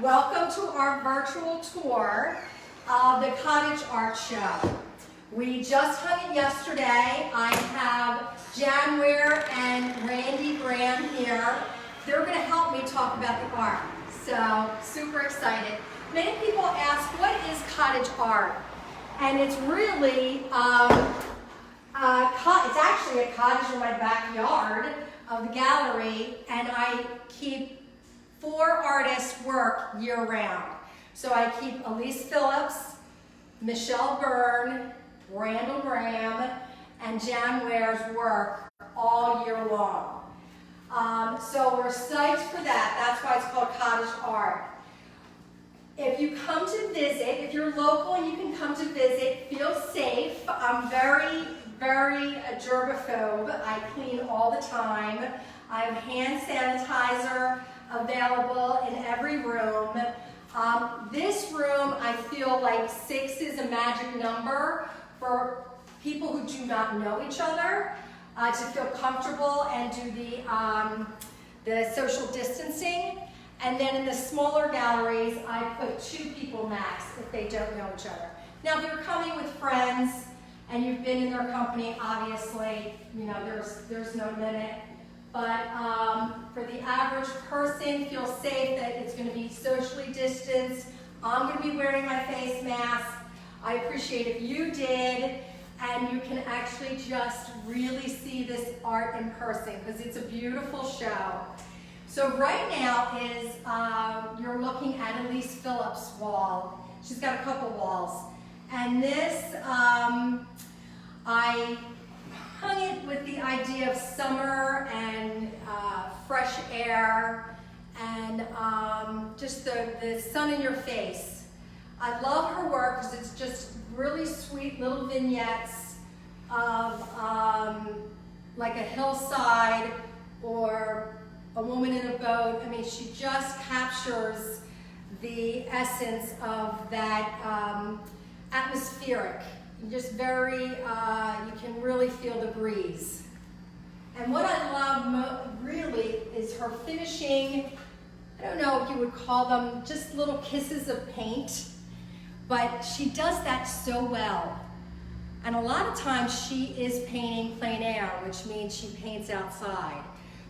Welcome to our virtual tour of the Cottage Art Show. We just hung it yesterday. I have Jan Wier and Randy Graham here. They're going to help me talk about the art. So, super excited. Many people ask, what is cottage art? And it's really, it's actually a cottage in my backyard of the gallery, and I keep 4 artists' work year-round. So I keep Phillips, Michelle Byrne, Randall Graham, and Jan Wier's work all year long. So we're psyched for that. That's why it's called Cottage Art. If you come to visit, if you're local and you can come to visit, feel safe. I'm very germaphobe. I clean all the time. I have hand sanitizer available in every room. This room, I feel like 6 is a magic number for people who do not know each other to feel comfortable and do the social distancing. And then in the smaller galleries, I put 2 people max if they don't know each other. Now, if you're coming with friends and you've been in their company, obviously, you know, there's no limit. But for the average person, feel safe that it's going to be socially distanced. I'm going to be wearing my face mask. I appreciate if you did, and you can actually just really see this art in person because it's a beautiful show. So right now is, you're looking at Phillips' wall. She's got a couple walls. And this, I hung it with the idea of summer and fresh air and just the sun in your face. I love her work because it's just really sweet little vignettes of like a hillside or a woman in a boat. I mean, she just captures the essence of that atmospheric. Just very, you can really feel the breeze. And what I love really is her finishing, I don't know if you would call them just little kisses of paint, but she does that so well. And a lot of times she is painting plein air, which means she paints outside.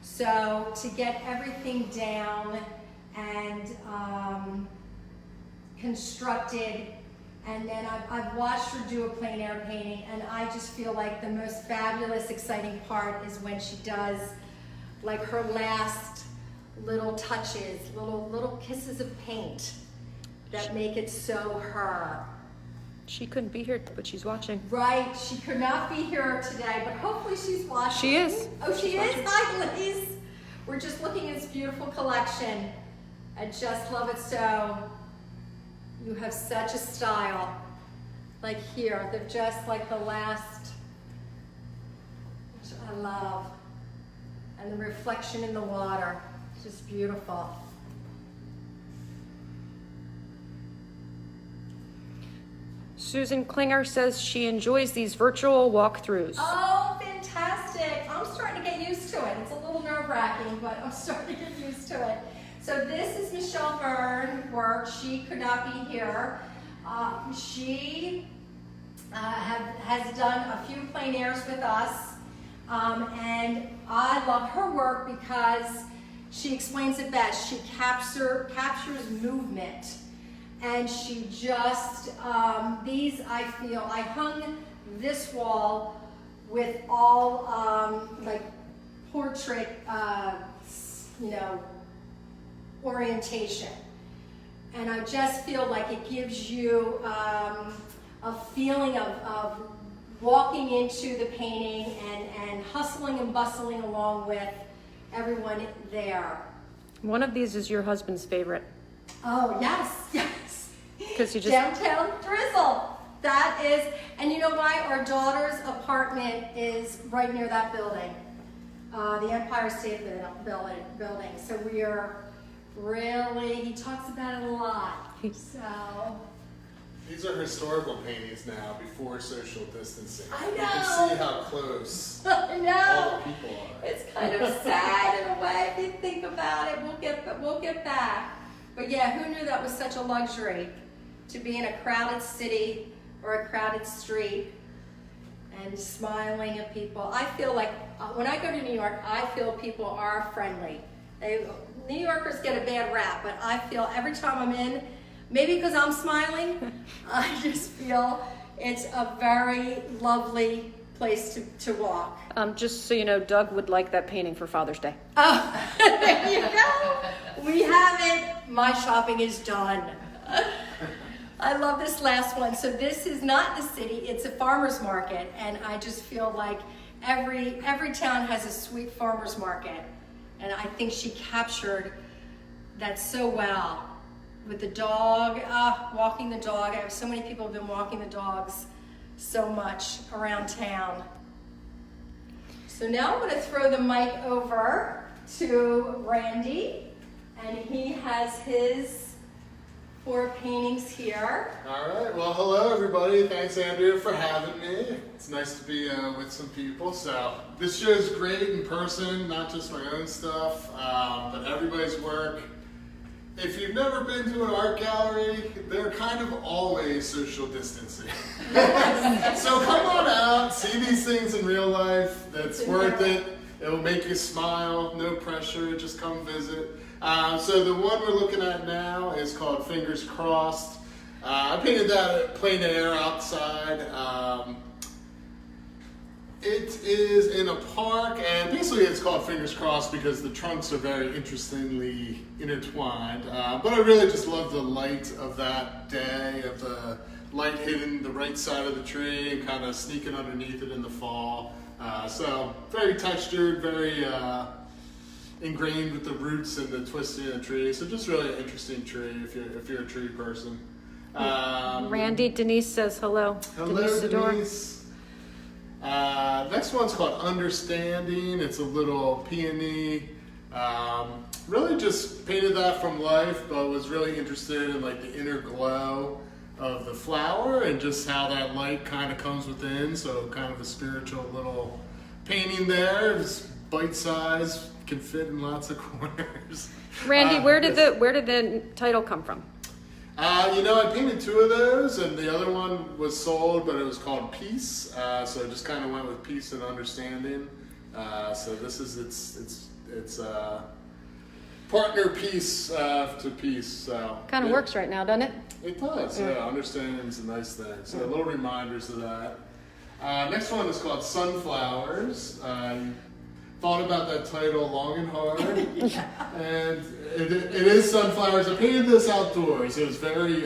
So to get everything down and constructed, and then I've watched her do a plein air painting, and I just feel like the most fabulous, exciting part is when she does like her last little touches, little kisses of paint that make it so her. She couldn't be here, but she's watching. Right, she could not be here today, but hopefully she's watching. She is. Oh, she is? Hi, Liz. We're just looking at this beautiful collection. I just love it so. You have such a style. Like here, they're just like the last, which I love. And the reflection in the water, it's just beautiful. Susan Klinger says she enjoys these virtual walkthroughs. Oh, fantastic. I'm starting to get used to it. It's a little nerve-wracking, but I'm starting to get used to it. So this is Michelle Byrne work. She could not be here. She has done a few plein airs with us. And I love her work because she explains it best. She captures movement. And she just, these I feel, I hung this wall with all like portrait, you know, orientation. And I just feel like it gives you a feeling of walking into the painting and hustling and bustling along with everyone there. One of these is your husband's favorite. Oh, yes. Because you just Downtown Drizzle. That is, and you know why? Our daughter's apartment is right near that building, the Empire State Building. So we are really, he talks about it a lot. So. These are historical paintings now before social distancing. I know. You can see how close I know. all the people are. It's kind of sad in a way if you think about it. We'll get back. But yeah, who knew that was such a luxury to be in a crowded city or a crowded street and smiling at people. I feel like when I go to New York, I feel people are friendly. New Yorkers get a bad rap, but I feel every time I'm in, maybe because I'm smiling, I just feel it's a very lovely place to walk. Just so you know, Doug would like that painting for Father's Day. Oh, there you go. We have it. My shopping is done. I love this last one. So this is not the city, it's a farmer's market. And I just feel like every town has a sweet farmer's market. And I think she captured that so well. With the dog, walking the dog. I have so many people who have been walking the dogs so much around town. So now I'm going to throw the mic over to Randy, and he has his 4 paintings here. All right. Well, hello everybody. Thanks, Andrea, for having me. It's nice to be with some people. So this show is great in person, not just my own stuff, but everybody's work. If you've never been to an art gallery, they're kind of always social distancing. So come on out, see these things in real life. That's worth it. It'll make you smile, no pressure, just come visit. So the one we're looking at now is called Fingers Crossed. I painted that at plein air outside. It is in a park, and basically it's called Fingers Crossed because the trunks are very interestingly intertwined. But I really just love the light of that day, of the light hitting the right side of the tree and kind of sneaking underneath it in the fall. So very textured, very ingrained with the roots and the twisting of the tree. So just really an interesting tree if you're a tree person. Randy, Denise says hello. Hello, Zador. Denise. Next one's called Understanding. It's a little peony. Really just painted that from life, but was really interested in like the inner glow of the flower and just how that light kind of comes within. So kind of a spiritual little painting there. It's bite-sized, can fit in lots of corners. Randy, where did the title come from? I painted 2 of those, and the other one was sold, but it was called Peace. So it just kind of went with peace and understanding. So this is its partner piece to peace. So Kind of works right now, doesn't it? It does. Yeah, understanding is a nice thing. So little reminders of that. Next one is called Sunflowers. Thought about that title long and hard, and it is sunflowers. I painted this outdoors. It was very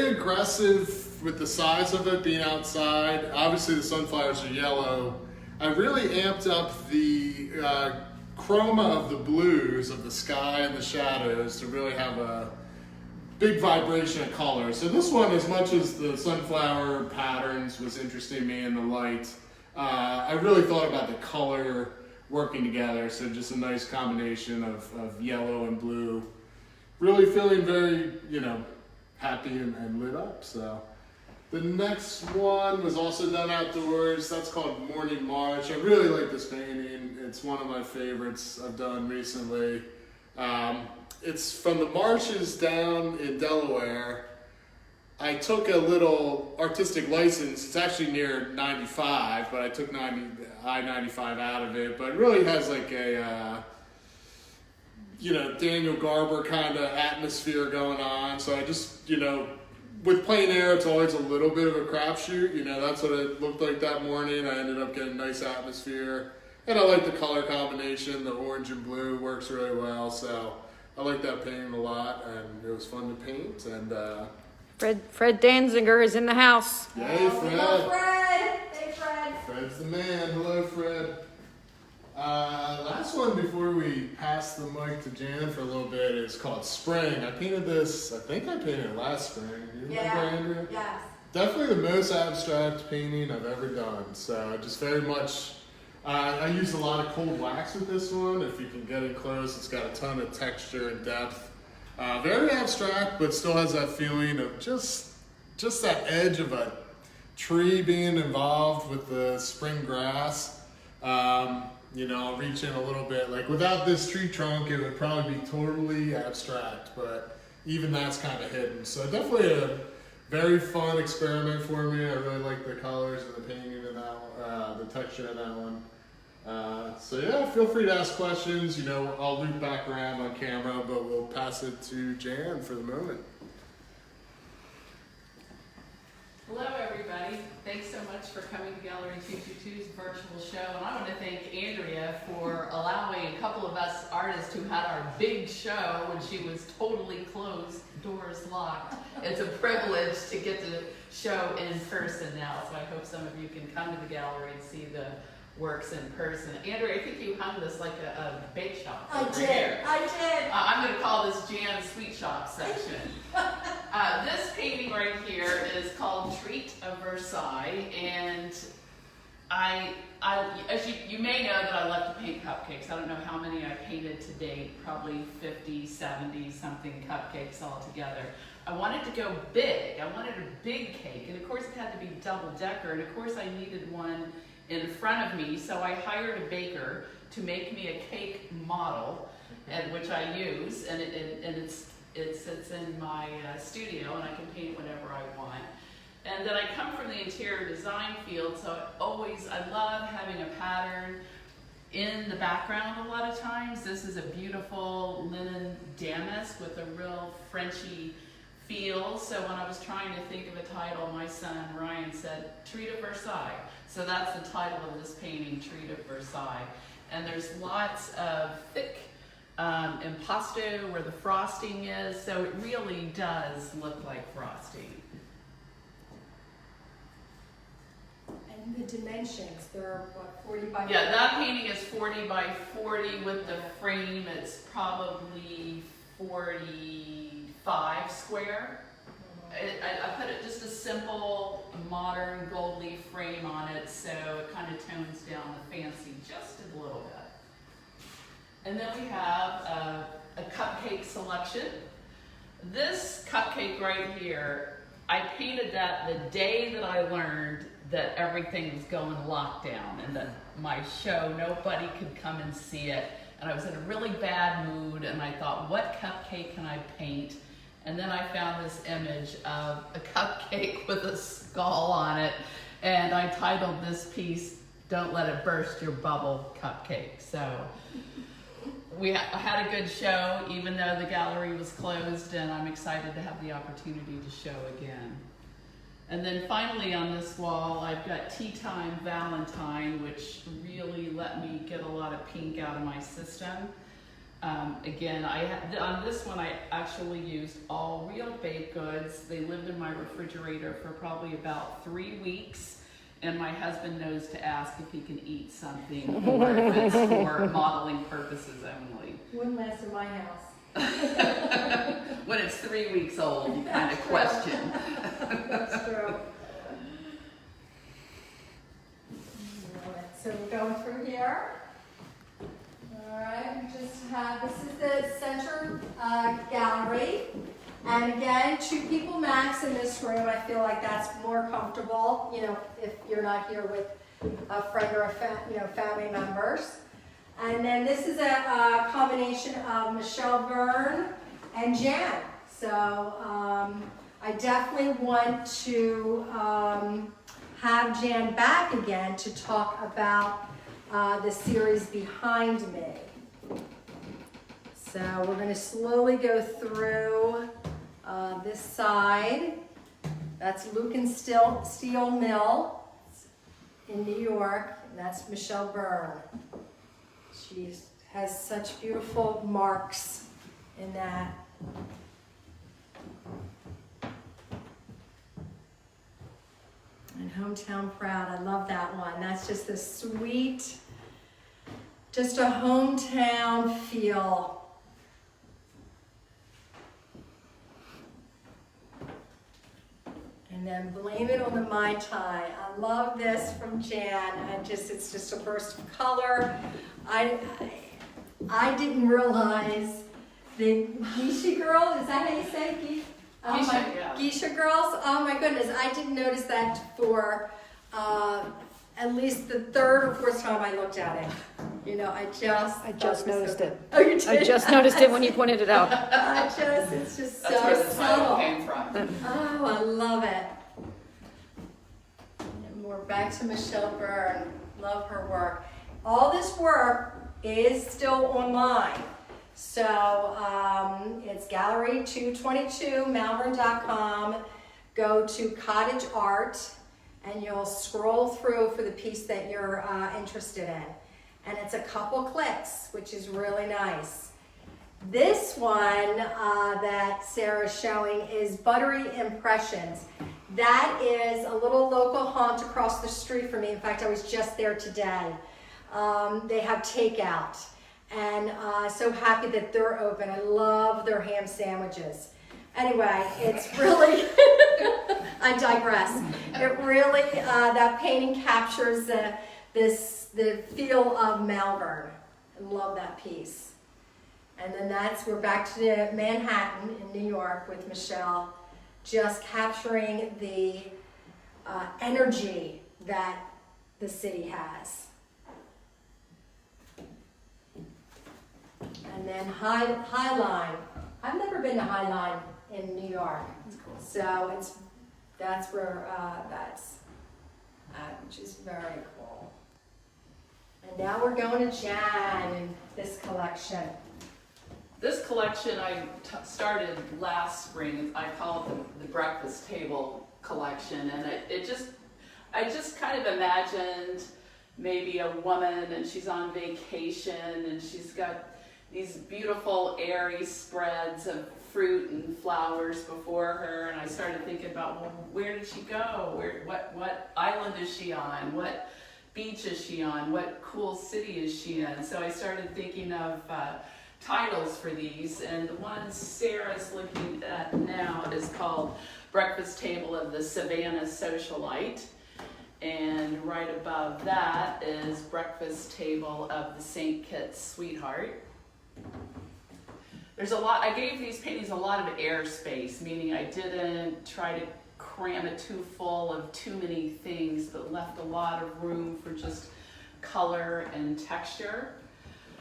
aggressive with the size of it being outside. Obviously the sunflowers are yellow. I really amped up the chroma of the blues of the sky and the shadows to really have a big vibration of color. So this one, as much as the sunflower patterns was interesting me in the light, I really thought about the color working together, so just a nice combination of yellow and blue. Really feeling very, happy and lit up. So the next one was also done outdoors. That's called Morning March. I really like this painting. It's one of my favorites I've done recently. It's from the marshes down in Delaware. I took a little artistic license. It's actually near 95, but I took I-95 out of it. But it really has like a, Daniel Garber kind of atmosphere going on. So I just, with plein air, it's always a little bit of a crapshoot. That's what it looked like that morning. I ended up getting nice atmosphere. And I like the color combination. The orange and blue works really well. So I like that painting a lot, and it was fun to paint. And Fred Danziger is in the house. Yay, Fred. Hello, Fred. Hey, Fred. Fred's the man. Hello, Fred. Last one before we pass the mic to Jan for a little bit is called Spring. I painted this, I think I painted it last spring. You remember, Andrea? Yes. Definitely the most abstract painting I've ever done. So just very much, I used a lot of cold wax with this one. If you can get it close, it's got a ton of texture and depth. Very abstract, but still has that feeling of just that edge of a tree being involved with the spring grass. You know, I'll reach in a little bit. Like without this tree trunk, it would probably be totally abstract, but even that's kind of hidden. So definitely a very fun experiment for me. I really like the colors and the painting in that one, the texture in that one. So yeah, feel free to ask questions. You know, I'll loop back around on camera, but we'll pass it to Jan for the moment. Hello everybody. Thanks so much for coming to Gallery 222's virtual show. And I want to thank Andrea for allowing a couple of us artists who had our big show when she was totally closed, doors locked. It's a privilege to get to show in person now. So I hope some of you can come to the gallery and see the works in person. Andrea, I think you hung this like a bake shop over here. I did. I'm going to call this Jan's Sweet Shop section. This painting right here is called Treat of Versailles, and as you may know that I love to paint cupcakes. I don't know how many I painted to date, probably 50, 70 something cupcakes all together. I wanted to go big. I wanted a big cake, and of course it had to be double decker, and of course I needed one in front of me, so I hired a baker to make me a cake model, and which I use, and it sits in my studio, and I can paint whatever I want. And then I come from the interior design field, so I love having a pattern in the background a lot of times. This is a beautiful linen damask with a real Frenchy feel. So when I was trying to think of a title, my son Ryan said, Treat of Versailles. So that's the title of this painting, Treat of Versailles. And there's lots of thick impasto where the frosting is, so it really does look like frosting. And the dimensions, they're what, 40 by 40? Yeah, that painting is 40 by 40 with the frame. It's probably 45 square. I put it just a simple, modern gold leaf frame on it, so it kind of tones down the fancy just a little bit. And then we have a cupcake selection. This cupcake right here, I painted that the day that I learned that everything was going lockdown and that my show, nobody could come and see it. And I was in a really bad mood, and I thought, what cupcake can I paint? And then I found this image of a cupcake with a skull on it, and I titled this piece, Don't Let It Burst Your Bubble Cupcake. So I had a good show, even though the gallery was closed, and I'm excited to have the opportunity to show again. And then finally on this wall, I've got Tea Time Valentine, which really let me get a lot of pink out of my system. Again, on this one I actually used all real baked goods. They lived in my refrigerator for probably about 3 weeks, and my husband knows to ask if he can eat something or if it's for modeling purposes only. Wouldn't last in my house. When it's 3 weeks old, you kind of question. That's true. So we're going through here. All right, we just have, this is the center gallery. And again, 2 people max in this room. I feel like that's more comfortable, you know, if you're not here with a friend or family members. And then this is a combination of Michelle Byrne and Jan. So I definitely want to have Jan back again to talk about the series behind me. So we're going to slowly go through this side. That's Luke and Steel Mill in New York, and that's Michelle Byrne. She has such beautiful marks in that. And Hometown Proud, I love that one. That's just a sweet, just a hometown feel. And then Blame It on the Mai Tai. I love this from Jan, and it's just a burst of color. I didn't realize the Geisha girl, is that how you say Geisha, yeah. Geisha girls? Oh my goodness, I didn't notice that for at least the 3rd or 4th time I looked at it. You know, I I just noticed it. Oh, you did? I just noticed it when you pointed it out. It's just That's where so the title subtle. came from. Oh, I love it. And we're back to Michelle Byrne. Love her work. All this work is still online. So it's Gallery 222, Malvern.com. Go to Cottage Art, and you'll scroll through for the piece that you're interested in. And it's a couple clicks, which is really nice. This one that Sarah's showing is Buttery Impressions. That is a little local haunt across the street from me. In fact, I was just there today. They have takeout, and so happy that they're open. I love their ham sandwiches. Anyway, it's really, I digress. It really, that painting captures the feel of Malvern. I love that piece. And then we're back to Manhattan in New York with Michelle, just capturing the energy that the city has. And then High Line. I've never been to High Line in New York. That's cool. So that's where that's at, which is very cool. And now we're going to Jan and this collection. This collection I started last spring. I call it the breakfast table collection, and I just kind of imagined maybe a woman and she's on vacation and she's got these beautiful airy spreads of fruit and flowers before her, and I started thinking about, well, where did she go? What island is she on? What beach is she on? What cool city is she in? So I started thinking of titles for these, and the one Sarah's looking at now is called Breakfast Table of the Savannah Socialite, and right above that is Breakfast Table of the St. Kitts Sweetheart. There's a lot, I gave these paintings a lot of airspace, meaning I didn't try to cram it too full of too many things, but left a lot of room for just color and texture.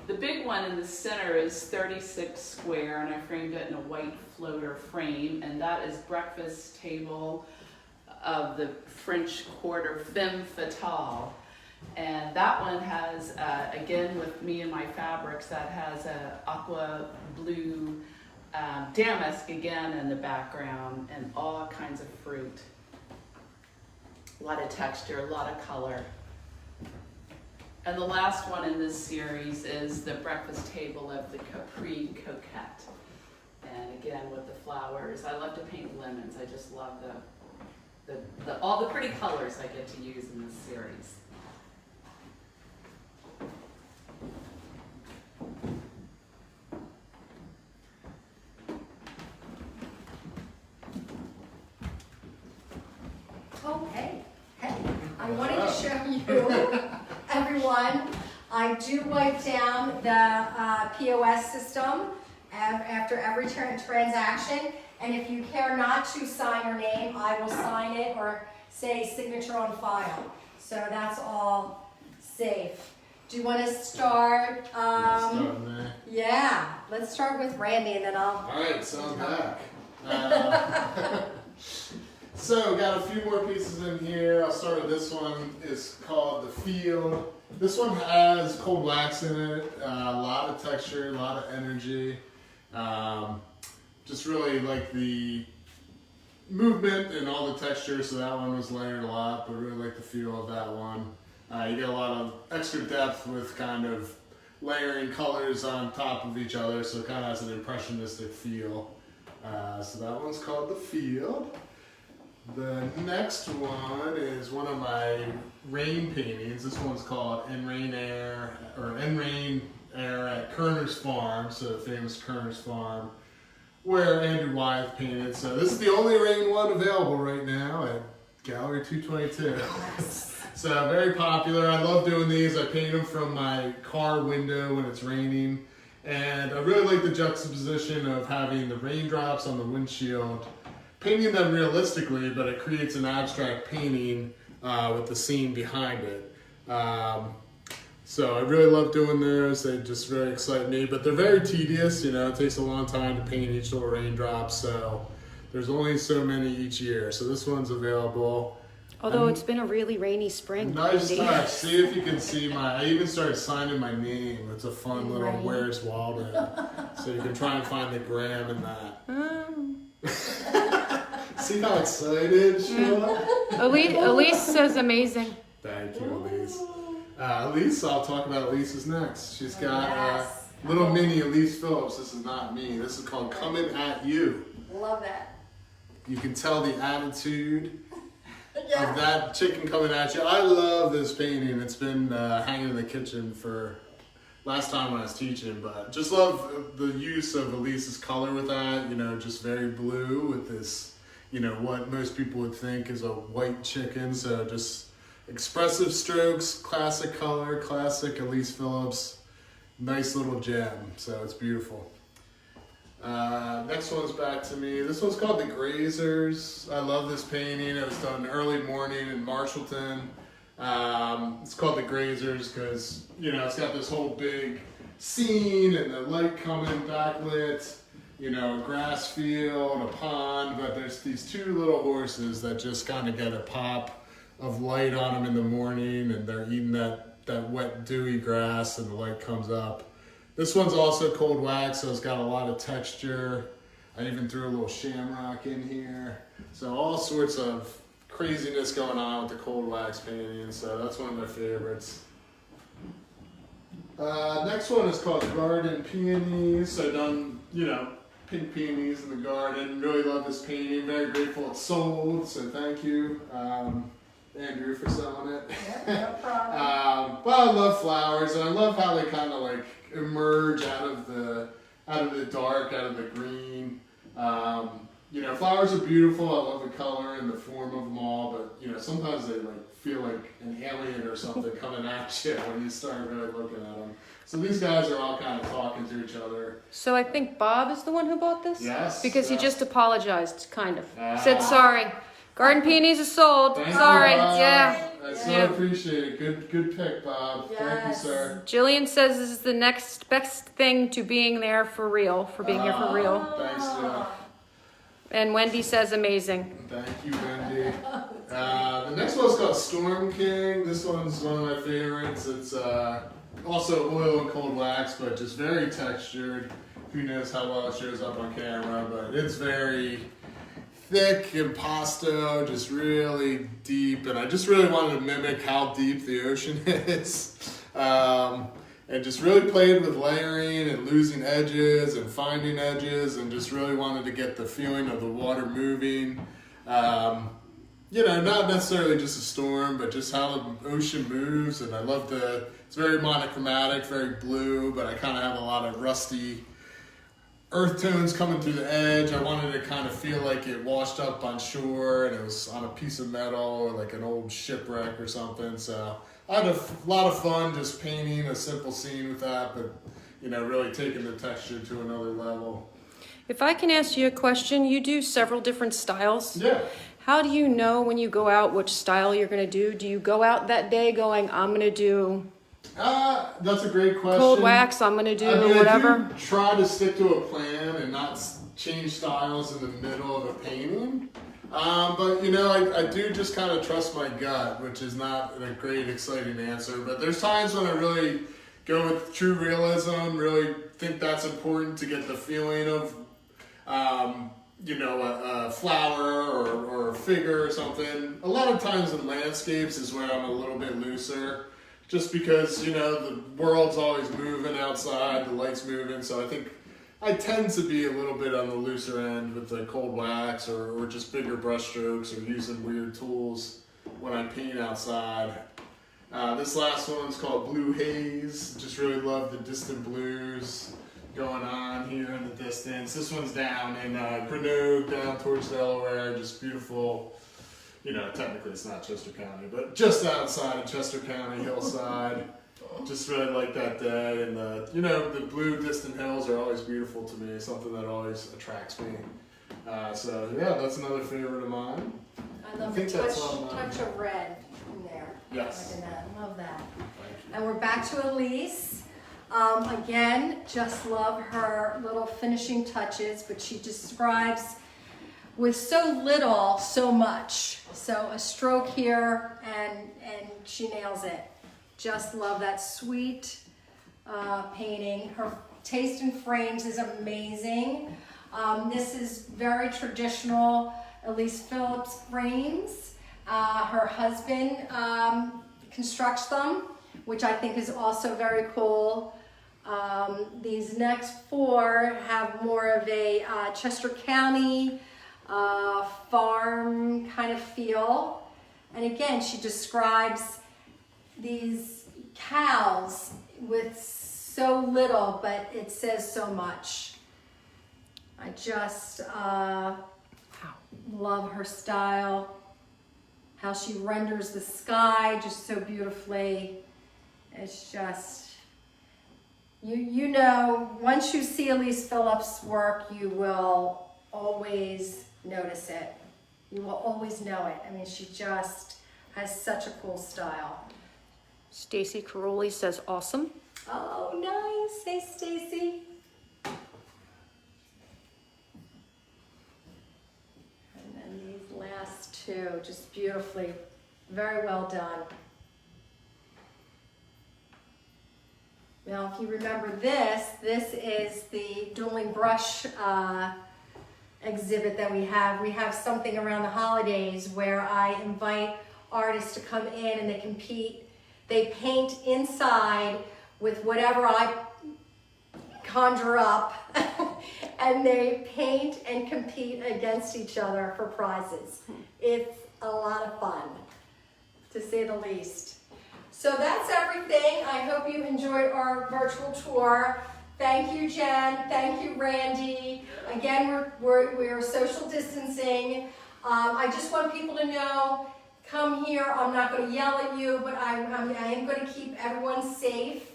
The big one in the center is 36 square, and I framed it in a white floater frame, and that is Breakfast Table of the French Quarter Femme Fatale. And that one has, again with me and my fabrics, that has a aqua blue damask again in the background, and all kinds of fruit. A lot of texture, a lot of color. And the last one in this series is the Breakfast Table of the Capri Coquette. And again with the flowers. I love to paint lemons. I just love all the pretty colors I get to use in this series. Okay, hey, I wanted to show you, everyone, I do wipe down the POS system after every transaction, and if you care not to sign your name, I will sign it or say signature on file. So that's all safe. Do you want to start? Starting there. Yeah, let's start with Randy, and then I'll. All right, so I'm back. So got a few more pieces in here. I'll start with this one. It's called The Field. This one has cold wax in it, a lot of texture, a lot of energy. Just really like the movement and all the texture, so that one was layered a lot, but really like the feel of that one. You get a lot of extra depth with kind of layering colors on top of each other, so it kind of has an impressionistic feel. So that one's called The Field. The next one is one of my rain paintings. This one's called En Rain Air at Kerner's Farm, so the famous Kerner's Farm, where Andrew Wyeth painted. So this is the only rain one available right now at Gallery 222. So very popular. I love doing these. I paint them from my car window when it's raining. And I really like the juxtaposition of having the raindrops on the windshield, painting them realistically, but it creates an abstract painting with the scene behind it. So I really love doing those. They just really excite me, but they're very tedious. You know, it takes a long time to paint each little raindrop. So there's only so many each year. So this one's available. Although it's been a really rainy spring. Nice Andy. touch. See if you can see I even started signing my name. It's a fun little Right. Where's Walden. So you can try and find the gram in that. See how excited she was? Elise says amazing. Thank you, Elise. Elise, I'll talk about Elise's next. She's got Yes. little mini Elise Phillips. This is not me. This is called Coming at You. Love that. You can tell the attitude Yeah. of that chicken coming at you. I love this painting. It's been hanging in the kitchen for last time when I was teaching, but just love the use of Elise's color with that. You know, just very blue with this, you know, what most people would think is a white chicken. So just expressive strokes, classic color, classic Elise Phillips. Nice little gem. So it's beautiful. Next one's back to me. This one's called The Grazers. I love this painting. It was done early morning in Marshallton. It's called The Grazers because, you know, it's got this whole big scene and the light coming backlit, you know, a grass field, a pond, but there's these two little horses that just kind of get a pop of light on them in the morning, and they're eating that wet, dewy grass, and the light comes up. This one's also cold wax, so it's got a lot of texture. I even threw a little shamrock in here. So all sorts of craziness going on with the cold wax painting, so that's one of my favorites. Next one is called Garden Peonies. So I've done, you know, pink peonies in the garden. Really love this painting. Very grateful it's sold, so thank you, Andrew, for selling it. No problem. But I love flowers, and I love how they kind of like emerge out of the dark, out of the green. You know, flowers are beautiful. I love the color and the form of them all, but you know, sometimes they like feel like an alien or something coming at you when you start really looking at them. So these guys are all kind of talking to each other. So I think Bob is the one who bought this? Yes. Because he yes. just apologized, kind of. Ah. Said sorry. Garden peonies is sold. Thank Sorry. you, Bob. Yeah. I so Yeah. appreciate it. Good pick, Bob. Thank you, Yes. sir. Jillian says this is the next best thing to being there for real, for being here for real. Thanks, Jill. And Wendy says amazing. Thank you, Wendy. The next one's called Storm King. This one's one of my favorites. It's also oil and cold wax, but just very textured. Who knows how well it shows up on camera, but it's very thick impasto, just really deep. And I just really wanted to mimic how deep the ocean is. And just really played with layering and losing edges and finding edges, and just really wanted to get the feeling of the water moving. You know, not necessarily just a storm, but just how the ocean moves. And I love it's very monochromatic, very blue, but I kind of have a lot of rusty earth tones coming through the edge. I wanted to kind of feel like it washed up on shore and it was on a piece of metal or like an old shipwreck or something. So I had a lot of fun just painting a simple scene with that, but you know, really taking the texture to another level. If I can ask you a question, you do several different styles. Yeah. How do you know when you go out which style you're going to do? Do you go out that day going, I'm going to do That's a great question. cold wax, I'm going to do I mean, whatever? I do try to stick to a plan and not change styles in the middle of a painting. But you know, I do just kind of trust my gut, which is not a great, exciting answer. But there's times when I really go with true realism, really think that's important to get the feeling of, you know, a flower or a figure or something. A lot of times in landscapes is where I'm a little bit looser, just because, you know, the world's always moving outside, the light's moving, so I think I tend to be a little bit on the looser end with the cold wax or just bigger brush strokes or using weird tools when I paint outside. This last one's called Blue Haze. Just really love the distant blues going on here in the distance. This one's down in Grenoble, down towards Delaware, just beautiful. You know, technically it's not Chester County, but just outside of Chester County, hillside. Just really like that day, and you know, the blue distant hills are always beautiful to me, something that always attracts me. So yeah, that's another favorite of mine. I love think the that's all mine. touch of red in there. Yes. Like in that. Love that. And we're back to Elise. Again, just love her little finishing touches, but she describes with so little, so much. So a stroke here and she nails it. Just love that sweet painting. Her taste in frames is amazing. This is very traditional Elise Phillips frames. Her husband constructs them, which I think is also very cool. These next four have more of a Chester County farm kind of feel. And again, she describes these cows with so little, but it says so much. I just love her style, how she renders the sky just so beautifully. It's just, you know, once you see Elise Phillips' work, you will always notice it. You will always know it. I mean, she just has such a cool style. Stacy Caroli says awesome. Oh, nice. Hey, Stacy. And then these last two, just beautifully, very well done. Now, if you remember this is the dueling brush exhibit that we have. We have something around the holidays where I invite artists to come in and they compete. They paint inside with whatever I conjure up and they paint and compete against each other for prizes. It's a lot of fun, to say the least. So that's everything. I hope you enjoyed our virtual tour. Thank you, Jen. Thank you, Randy. Again, we're social distancing. I just want people to know, come here. I'm not going to yell at you, but I am going to keep everyone safe.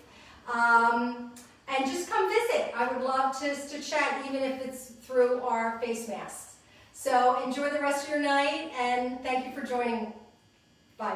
And just come visit. I would love to chat, even if it's through our face masks. So enjoy the rest of your night, and thank you for joining. Bye.